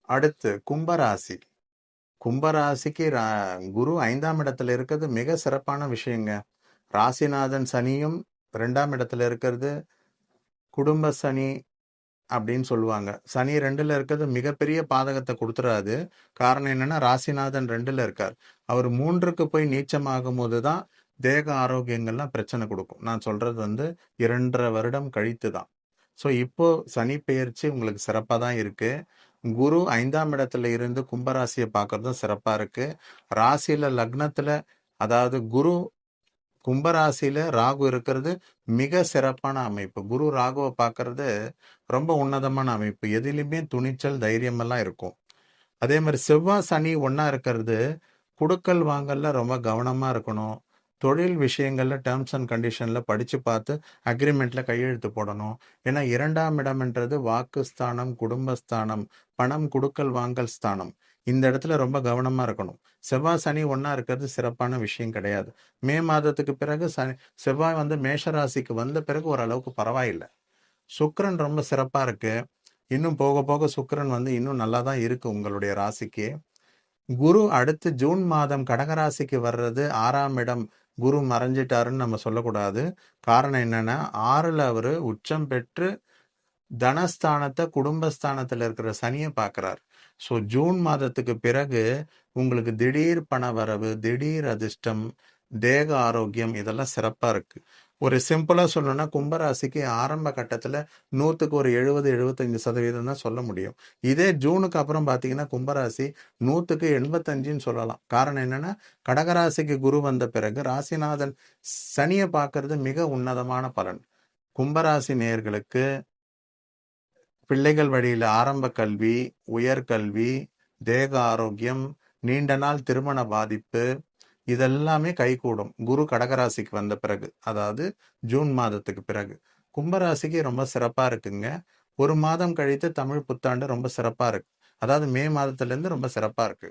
அடுத்து கும்பராசி. கும்பராசிக்கு குரு 5ஆம் இடத்துல இருக்கிறது மிக சிறப்பான விஷயங்க. ராசிநாதன் சனியும் 2ஆம் இடத்துல இருக்கிறது குடும்ப சனி அப்படின்னு சொல்லுவாங்க. சனி 2ல இருக்கிறது மிகப்பெரிய பாதகத்தை கொடுத்துறாது. காரணம் என்னன்னா ராசிநாதன் 2ல இருக்கார். அவர் 3க்கு போய் நீச்சமாகும் போது தான் தேக ஆரோக்கியங்கள்லாம் பிரச்சனை கொடுக்கும். நான் சொல்றது 2.5 வருடம் கழித்து தான். ஸோ இப்போ சனி பெயர்ச்சி உங்களுக்கு சிறப்பாக தான் இருக்கு. குரு 5ஆம் இடத்துல இருந்து கும்பராசியை பார்க்கறதும் சிறப்பா இருக்கு. ராசியில லக்னத்துல, அதாவது குரு கும்பராசியில ராகு இருக்கிறது மிக சிறப்பான அமைப்பு. குரு ராகுவை பார்க்கறது ரொம்ப உன்னதமான அமைப்பு. எதிலுமே துணிச்சல், தைரியம் எல்லாம் இருக்கும். அதே மாதிரி செவ்வாய் சனி ஒண்ணா இருக்கிறது குடுக்கல் வாங்கல்ல ரொம்ப கவனமா இருக்கணும். தொழில் விஷயங்கள்ல டேர்ம்ஸ் அண்ட் கண்டிஷன்ல படிச்சு பார்த்து அக்ரிமெண்ட்ல கையெழுத்து போடணும். ஏன்னா 2ஆம் இடம்ன்றது வாக்குஸ்தானம், குடும்பஸ்தானம், பணம் குடுக்கல் வாங்கல் ஸ்தானம். இந்த இடத்துல ரொம்ப கவனமா இருக்கணும். செவ்வாய் சனி ஒண்ணா இருக்கிறது சிறப்பான விஷயம் கிடையாது. மே மாதத்துக்கு பிறகு செவ்வாய் மேஷ ராசிக்கு வந்த பிறகு ஓரளவுக்கு பரவாயில்லை. சுக்கிரன் ரொம்ப சிறப்பா இருக்கு. இன்னும் போக போக சுக்கிரன் இன்னும் நல்லா தான் இருக்கு உங்களுடைய ராசிக்கு. குரு அடுத்து ஜூன் மாதம் கடகராசிக்கு வர்றது 6ஆம் இடம். குரு மறைஞ்சிட்டாருன்னு நம்ம சொல்லக்கூடாது. காரணம் என்னன்னா 6ல் அவரு உச்சம் பெற்று தனஸ்தானத்தை, குடும்பஸ்தானத்துல இருக்கிற சனியை பார்க்கிறார். ஸோ ஜூன் மாதத்துக்கு பிறகு உங்களுக்கு திடீர் பண வரவு, திடீர் அதிர்ஷ்டம், தேக ஆரோக்கியம் இதெல்லாம் சிறப்பா இருக்கு. ஒரு சிம்பிளா சொல்லணும்னா கும்பராசிக்கு ஆரம்ப கட்டத்துல 100க்கு ஒரு 70-75% தான் சொல்ல முடியும். இதே ஜூனுக்கு அப்புறம் பாத்தீங்கன்னா கும்பராசி 100க்கு 85ன்னு சொல்லலாம். காரணம் என்னன்னா கடகராசிக்கு குரு வந்த பிறகு ராசிநாதன் சனியை பார்க்கறது மிக உன்னதமான பலன். கும்பராசி நேயர்களுக்கு பிள்ளைகள் வழியில ஆரம்ப கல்வி, உயர்கல்வி, தேக ஆரோக்கியம், நீண்ட நாள் திருமண பாதிப்பு இதெல்லாமே கைகூடும். குரு கடகராசிக்கு வந்த பிறகு, அதாவது ஜூன் மாதத்துக்கு பிறகு. கும்பராசிக்கு ரொம்ப சிறப்பா இருக்குங்க. 1 மாதம் கழித்து தமிழ் புத்தாண்டு ரொம்ப சிறப்பா இருக்கு. அதாவது மே மாதத்துல இருந்து ரொம்ப சிறப்பா இருக்கு.